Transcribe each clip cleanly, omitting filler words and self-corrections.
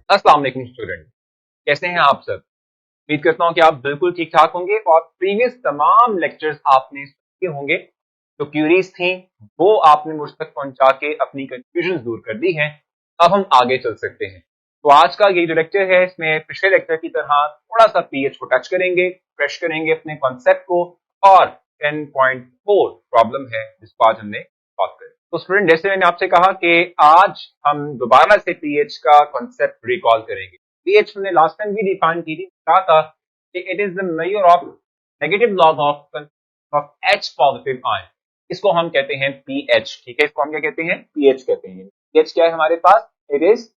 अस्सलाम वालेकुम स्टूडेंट, कैसे हैं आप सब। उम्मीद करता हूं कि आप बिल्कुल ठीक ठाक होंगे और प्रीवियस तमाम लेक्चर्स आपने सुने होंगे। जो क्यूरीज थी वो आपने मुझ तक पहुंचा के अपनी कंफ्यूजन दूर कर दी हैं। अब हम आगे चल सकते हैं। तो आज का ये जो लेक्चर है इसमें पिछले लेक्चर की तरह थोड़ा सा पीएच को टच करेंगे, फ्रेश करेंगे अपने कॉन्सेप्ट को, और 10.4 प्रॉब्लम है जिसको आज हमने बात करें। तो स्टूडेंट, जैसे मैंने आपसे कहा कि आज हम दोबारा से पीएच का कॉन्सेप्ट रिकॉल करेंगे। पीएच हमने लास्ट टाइम भी डिफाइन की थी, कहा था कि it is the measure of negative log of H positive ion. इसको हम कहते हैं पीएच। ठीक है, इसको हम क्या कहते हैं? पीएच कहते हैं। पीएच क्या है हमारे पास? It is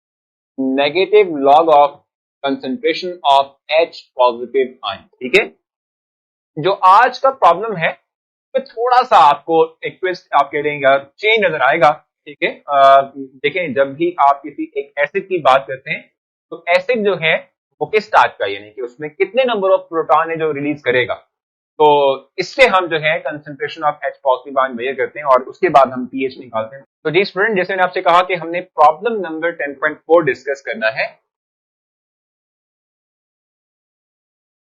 negative log of concentration of H positive ion. ठीक है, जो आज का प्रॉब्लम है तो थोड़ा सा आपको एक ट्विस्ट आप कह देंगे, चेंज नजर आएगा। ठीक है, देखें, जब भी आप किसी एक एसिड की बात करते हैं तो एसिड जो है वो किस टाइप का, यानी कि उसमें कितने नंबर ऑफ प्रोटॉन है जो रिलीज करेगा। तो इससे हम जो है concentration of H positive ion measure करते हैं और उसके बाद हम पीएच निकालते हैं। तो जी स्टूडेंट, जैसे मैंने आपसे कहा कि हमने प्रॉब्लम नंबर 10.4 डिस्कस करना है।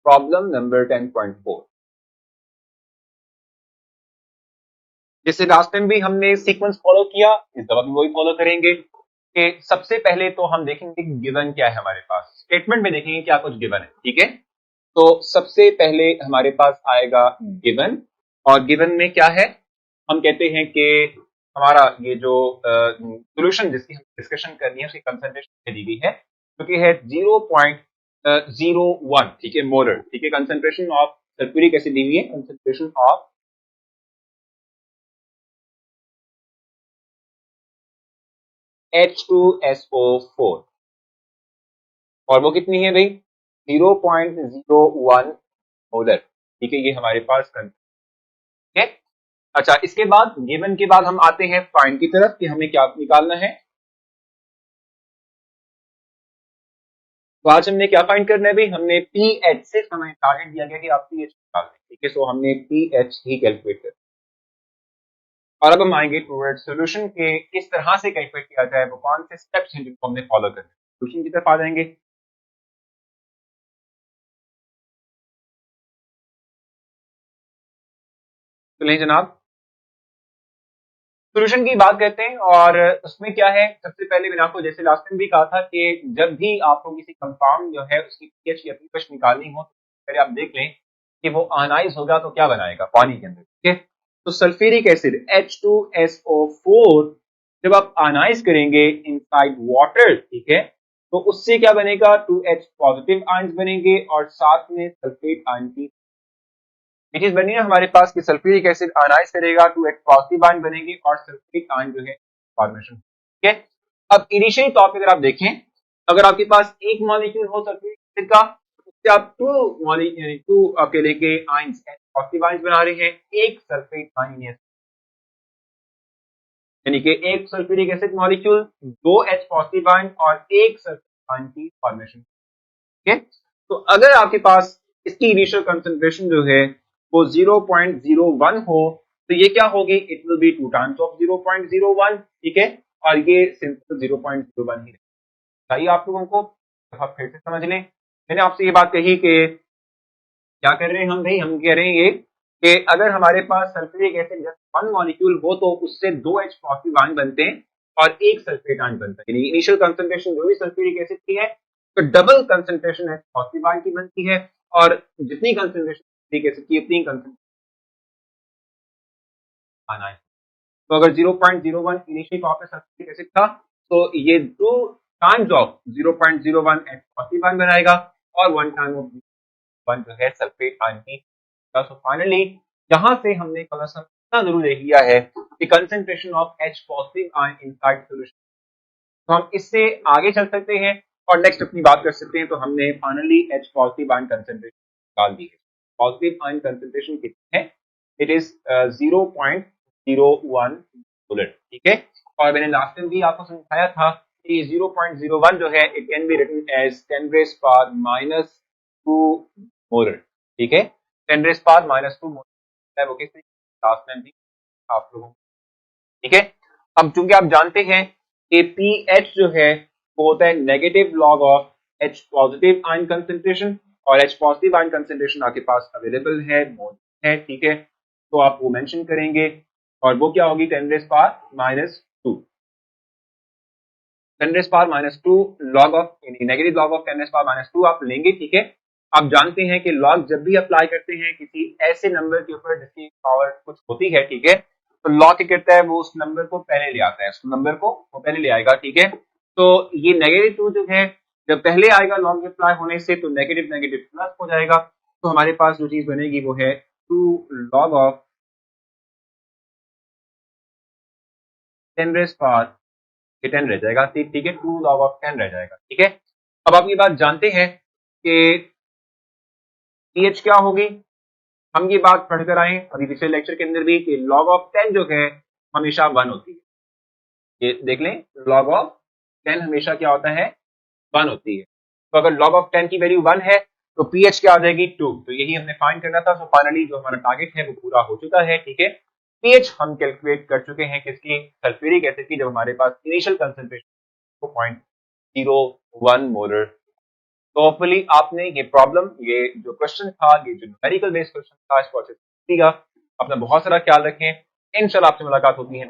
प्रॉब्लम नंबर 10.4, जैसे लास्ट टाइम भी हमने सीक्वेंस फॉलो किया, इस दफा भी वही फॉलो करेंगे कि सबसे पहले तो हम देखेंगे गिवन क्या है हमारे पास। स्टेटमेंट में देखेंगे क्या कुछ गिवन है। ठीक है, तो सबसे पहले हमारे पास आएगा गिवन, और गिवन में क्या है? हम कहते हैं कि हमारा ये जो सोल्यूशन जिसकी हम डिस्कशन करनी है उसकी कंसंट्रेशन दी गई है, जो कि है 0.01। ठीक है, मोलर। ठीक है, कंसंट्रेशन ऑफ सल्फ्यूरिक एसिड दी हुई है, कंसंट्रेशन ऑफ H2SO4, और वो कितनी है भाई? 0.01 मोलर। ठीक है, ये हमारे पास ठीक है। अच्छा, इसके बाद गिवन के बाद हम आते हैं फाइंड की तरफ कि हमें क्या निकालना है। तो आज हमने क्या फाइंड करना है भाई? हमने पीएच से हमें टारगेट दिया गया कि आप पीएच निकाल लें। ठीक है, सो हमने पीएच ही कैलकुलेट कर। और अब हम आएंगे टूवर्ड सोल्यूशन के किस तरह से कैलकुलेट किया जाए, वो कौन से स्टेप्स हैं जिनको हमने फॉलो करने। सोल्यूशन की तरफ आ जाएंगे। तो नहीं जनाब, सोल्यूशन की बात करते हैं, और उसमें क्या है? सबसे पहले मैंने आपको जैसे लास्ट टाइम भी कहा था कि जब भी आपको किसी कंपाउंड जो है उसकी पीएच या पीएच निकालनी हो, तो पहले आप देख लें कि वो आयनाइज होगा तो क्या बनाएगा पानी के अंदर। ठीक है, तो सल्फ्यूरिक एसिड H2SO4 जब आप आयनाइज करेंगे इनसाइड वाटर, ठीक है, तो उससे क्या बनेगा? 2H पॉजिटिव आयंस बनेंगे और साथ में सल्फेट आयन की इट इज बनी है हमारे पास कि सल्फ्यूरिक एसिड आयनाइज करेगा, 2H पॉजिटिव आयन बनेगी और सल्फ्यूरिक आयन जो है फॉर्मेशन। ठीक है, अब इनिशियली तौर पे अगर आप देखें, अगर आपके पास एक मॉलिक्यूल हो सल्फ्यूरिक एसिड का, उससे आप टू आपके लेके आयंस पॉजिटिव आयंस बना रहे हैं, एक सल्फेट आयन है, यानी कि एक सल्फ्यूरिक एसिड मॉलिक्यूल, दो H पॉजिटिव आयन और एक सल्फेट आयन की फॉर्मेशन। ठीक है, तो अगर आपके पास इसकी इनिशियल कंसंट्रेशन जो है वो 0.01 हो, तो ये क्या होगी? It will be 2 times of 0.01। ठीक है, और ये सिंपल 0.01 ही चाहिए आप लोगों को। आप फिर से समझ लें, मैंने आपसे ये बात कही कि क्या कर रहे हैं हम भाई? हम कह रहे हैं ये कि अगर हमारे पास sulphuric acid just one molecule हो तो उससे दो H पॉजिटिव आयन बनते हैं और एक सल्फेट आयन बनता है, यानी इनिशियल कंसंट्रेशन जो भी सल्फ्यूरिक एसिड की है तो double concentration H positive ion की बनती है, और जितनी कंसंट्रेशन सल्फ्यूरिक एसिड की उतनी कंसंट्रेशन आना है। तो अगर 0.01 इनिशियल तौर पे सल्फ्यूरिक एसिड था, तो ये 2 times of 0.01 H positive ion बनाएगा और 1 टाइम ऑफ 1 जो है सल्फेट आयन की। तो फाइनली यहां से हमने इतना जरूर देख लिया है कि concentration of H positive ion inside solution. तो हम इससे आगे चल सकते हैं और नेक्स्ट अपनी बात कर सकते हैं। तो हमने finally H positive ion concentration निकाल दी है। पॉजिटिव आयन कंसंट्रेशन कितनी है? It is 0.01 molar. ठीक है, और मैंने लास्ट टाइम भी आपको समझाया था कि 0.01 जो है it can be written as 10 raise power -2 molar. ठीक है, 10 रेज़ पावर -2 मोलर है वो किस लास्ट टाइम भी आप लोगों। ठीक है, अब चूंकि आप जानते हैं कि पीएच जो है वो होता है negative log of H positive ion concentration, और H पॉजिटिव आयन कंसेंट्रेशन आपके पास अवेलेबल है, मौजूद है, ठीक है। तो आप वो मेंशन करेंगे, और वो क्या होगी 10 raise power -2, 10 raise power -2 log of, यानी negative log of 10 raise power -2 आप लेंगे, ठीक है। आप जानते हैं कि लॉग जब भी अप्लाई करते हैं किसी ऐसे नंबर के ऊपर जिसकी पावर कुछ होती है, ठीक है, तो लॉग क्या करता है, वो उस नंबर को पहले ले आता है, उस नंबर को वो पहले ले आएगा, ठीक है। तो ये -2 जो है, जब पहले आएगा लॉग अप्लाई होने से, तो नेगेटिव नेगेटिव प्लस हो जाएगा, तो हमारे पास जो चीज बनेगी वो है 2 लॉग ऑफ 10 रेज़ पावर, ये 10 रह जाएगा, ठीक है, 2 लॉग ऑफ 10 रह जाएगा, ठीक है। अब आप ये बात जानते हैं कि pH क्या होगी, हम ये बात पढ़कर आए अभी पिछले लेक्चर के अंदर भी कि लॉग ऑफ 10 जो है हमेशा 1 होती है, ये देख लें, लॉग ऑफ 10 हमेशा क्या होता है, 1 होती है। तो अगर log ऑफ 10 की वैल्यू 1 है तो pH क्या आ जाएगी, 2। तो यही हमने फाइंड करना था। सो फाइनली जो हमारा टारगेट है वो पूरा हो चुका है, ठीक है। pH हम कैलकुलेट कर चुके हैं किसकी, सल्फ्यूरिक एसिड की, जब हमारे पास इनिशियल कंसंट्रेशन 0.01 मोलर। तो होपफुली आपने ये प्रॉब्लम, ये जो क्वेश्चन था, ये जो न्यूमेरिकल बेस्ड क्वेश्चन था, इसको अच्छे से किया। अपना बहुत सारा ख्याल रखें। इंशाल्लाह आपसे मुलाकात होती है